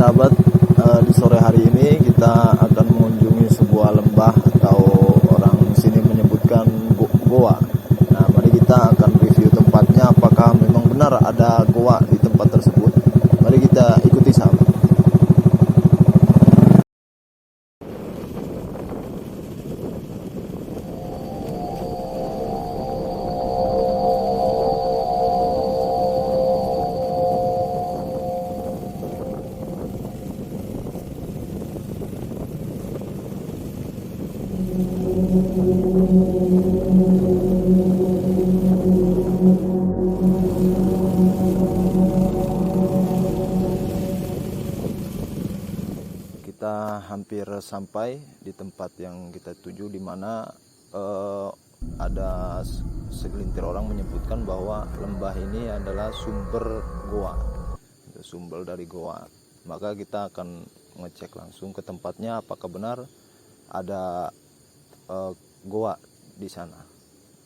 sahabat, di sore hari ini kita akan mengunjungi sebuah lembah atau orang sini menyebutkan goa. Nah, mari kita akan review tempatnya, apakah memang benar ada goa di tempat tersebut. Mari kita ikuti sahabat. Kita hampir sampai di tempat yang kita tuju, di mana ada segelintir orang menyebutkan bahwa lembah ini adalah sumber goa, sumber dari goa. Maka kita akan ngecek langsung ke tempatnya, apakah benar ada goa di sana.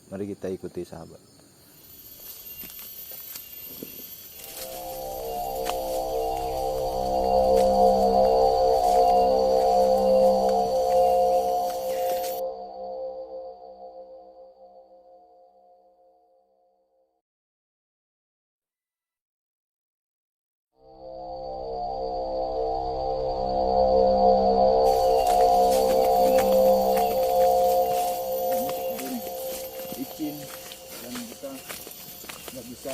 Mari kita ikuti sahabat. Dan kita nggak bisa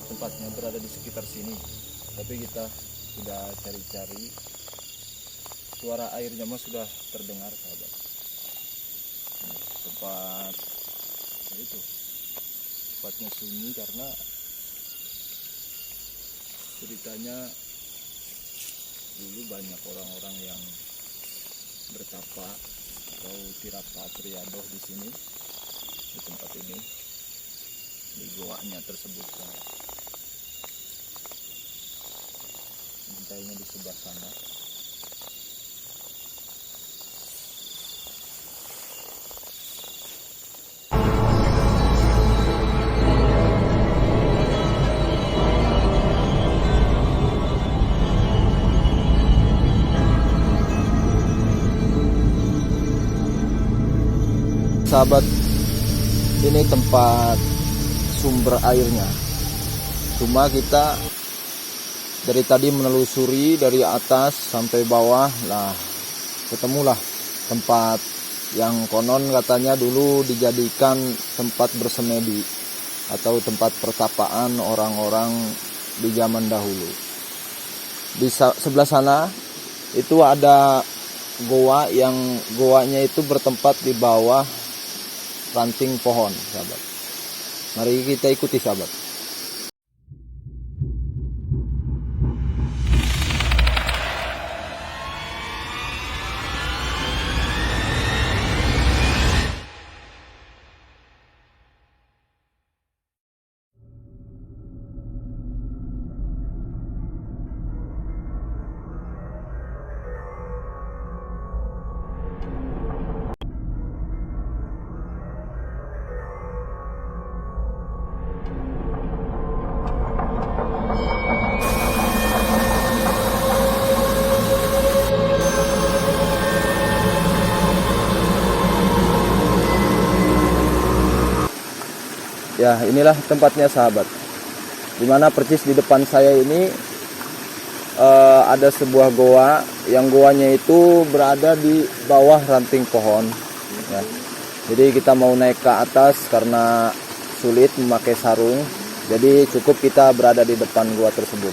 tempatnya berada di sekitar sini, tapi kita sudah cari-cari, suara airnya mah sudah terdengar sahabat. Tempat itu tempatnya sunyi karena ceritanya dulu banyak orang-orang yang bertapa atau tirata triadoh di sini, di tempat ini, di goanya tersebut. Pantainya di sebelah sana. Sahabat, ini tempat sumber airnya. Cuma kita dari tadi menelusuri dari atas sampai bawah, lah ketemulah tempat yang konon katanya dulu dijadikan tempat bersemedi atau tempat pertapaan orang-orang di zaman dahulu. Di sebelah sana itu ada goa, yang goanya itu bertempat di bawah ranting pohon sahabat. Mari kita ikuti sahabat. Ya, inilah tempatnya sahabat. Dimana persis di depan saya ini ada sebuah goa, yang goanya itu berada di bawah ranting pohon. Ya. Jadi kita mau naik ke atas karena sulit memakai sarung. Jadi cukup kita berada di depan goa tersebut.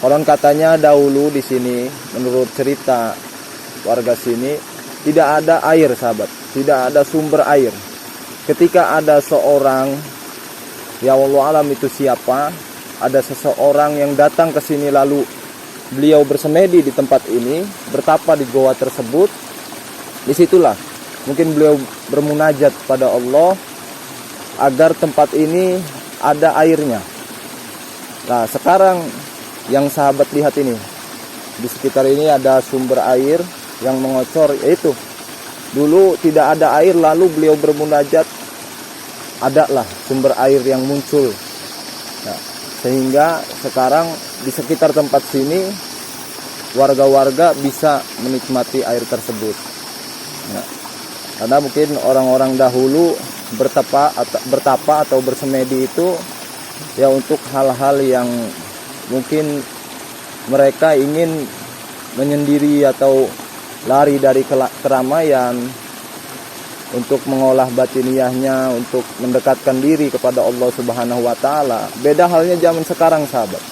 Konon katanya dahulu di sini, menurut cerita warga sini, tidak ada air sahabat, tidak ada sumber air. Ketika ada seorang, ya Allah alam itu siapa, ada seseorang yang datang ke sini lalu beliau bersemedi di tempat ini, bertapa di goa tersebut. Disitulah mungkin beliau bermunajat pada Allah agar tempat ini ada airnya. Nah, sekarang yang sahabat lihat ini, di sekitar ini ada sumber air yang mengocor, yaitu dulu tidak ada air lalu beliau bermunajat, adalah sumber air yang muncul. Nah, sehingga sekarang di sekitar tempat sini warga-warga bisa menikmati air tersebut. Nah, karena mungkin orang-orang dahulu bertapa atau bersemedi itu ya untuk hal-hal yang mungkin mereka ingin menyendiri atau lari dari keramaian, untuk mengolah batiniahnya, untuk mendekatkan diri kepada Allah Subhanahu wa taala. Beda halnya zaman sekarang sahabat.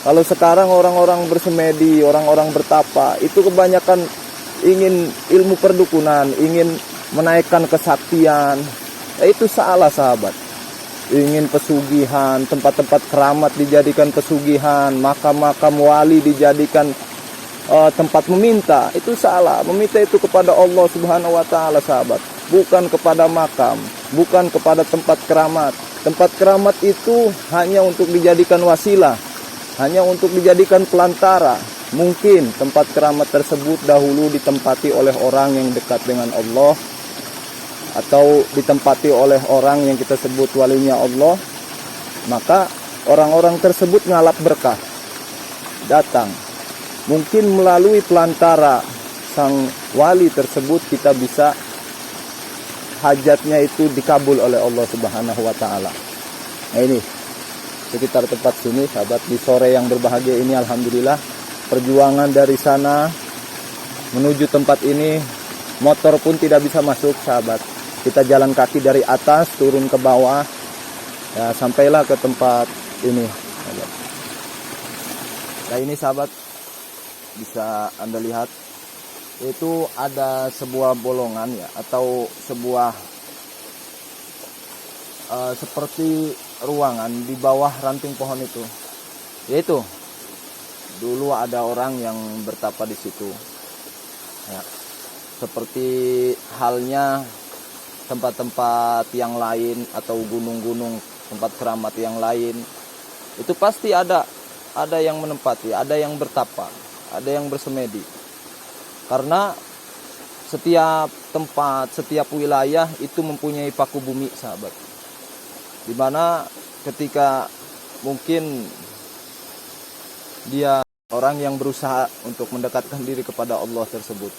Kalau sekarang orang-orang bersemedi, orang-orang bertapa, itu kebanyakan ingin ilmu perdukunan, ingin menaikkan kesaktian. Itu salah sahabat. Ingin pesugihan, tempat-tempat keramat dijadikan pesugihan, makam-makam wali dijadikan tempat meminta. Itu salah. Meminta itu kepada Allah Subhanahu wa taala sahabat, bukan kepada makam, bukan kepada tempat keramat. Tempat keramat itu hanya untuk dijadikan wasilah, hanya untuk dijadikan pelantara. Mungkin tempat keramat tersebut dahulu ditempati oleh orang yang dekat dengan Allah, atau ditempati oleh orang yang kita sebut walinya Allah. Maka orang-orang tersebut ngalap berkah, datang. Mungkin melalui pelantara sang wali tersebut kita bisa hajatnya itu dikabul oleh Allah Subhanahu wa taala. Nah, ini sekitar tempat sini sahabat, di sore yang berbahagia ini alhamdulillah, perjuangan dari sana menuju tempat ini motor pun tidak bisa masuk sahabat. Kita jalan kaki dari atas turun ke bawah, ya, sampailah ke tempat ini sahabat. Nah, ini sahabat, bisa Anda lihat itu ada sebuah bolongan ya, atau sebuah seperti ruangan di bawah ranting pohon itu. Yaitu dulu ada orang yang bertapa di situ. Ya, seperti halnya tempat-tempat yang lain atau gunung-gunung, tempat keramat yang lain, itu pasti ada yang menempati, ada yang bertapa, ada yang bersemedi. Karena setiap tempat, setiap wilayah itu mempunyai paku bumi sahabat, dimana ketika mungkin dia orang yang berusaha untuk mendekatkan diri kepada Allah tersebut,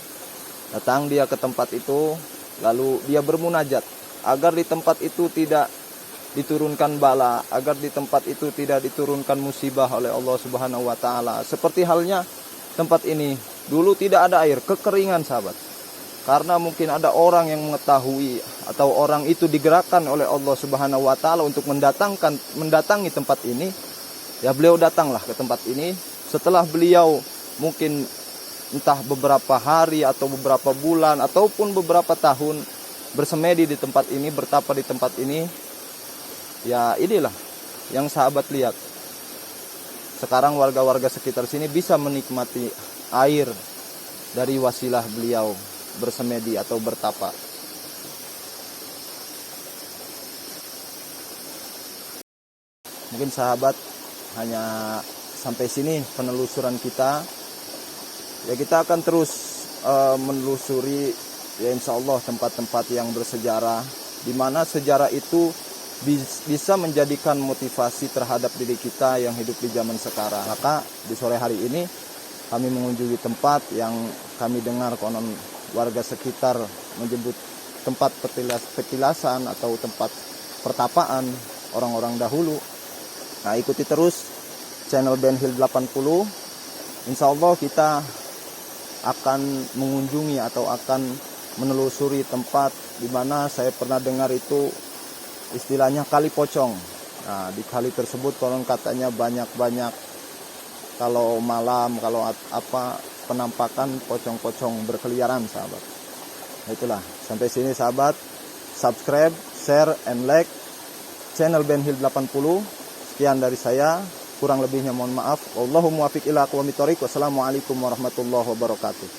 datang dia ke tempat itu, lalu dia bermunajat agar di tempat itu tidak diturunkan bala, agar di tempat itu tidak diturunkan musibah oleh Allah Subhanahu wa taala. Seperti halnya tempat ini dulu tidak ada air, kekeringan sahabat. Karena mungkin ada orang yang mengetahui, atau orang itu digerakkan oleh Allah Subhanahu wa taala untuk mendatangi tempat ini, ya beliau datanglah ke tempat ini. Setelah beliau mungkin entah beberapa hari atau beberapa bulan ataupun beberapa tahun bersemedi di tempat ini, bertapa di tempat ini, ya inilah yang sahabat lihat. Sekarang warga-warga sekitar sini bisa menikmati air dari wasilah beliau bersemedi atau bertapa. Mungkin sahabat hanya sampai sini penelusuran kita. Ya, kita akan terus menelusuri ya insya Allah tempat-tempat yang bersejarah, di mana sejarah itu bisa menjadikan motivasi terhadap diri kita yang hidup di zaman sekarang. Maka di sore hari ini kami mengunjungi tempat yang kami dengar konon warga sekitar menyebut tempat petilasan atau tempat pertapaan. orang-orang dahulu. Nah, ikuti terus channel Ben Hill 80. Insya Allah kita akan mengunjungi atau akan menelusuri tempat di mana saya pernah dengar itu istilahnya kali pocong. Nah, di kali tersebut konon katanya banyak-banyak kalau malam, kalau apa penampakan pocong-pocong berkeliaran, sahabat. Nah, itulah, sampai sini sahabat, subscribe, share, and like channel Ben Hill 80. Sekian dari saya, kurang lebihnya mohon maaf. Wallahul muwaffiq ila aqwamit thoriq. Wassalamualaikum warahmatullahi wabarakatuh.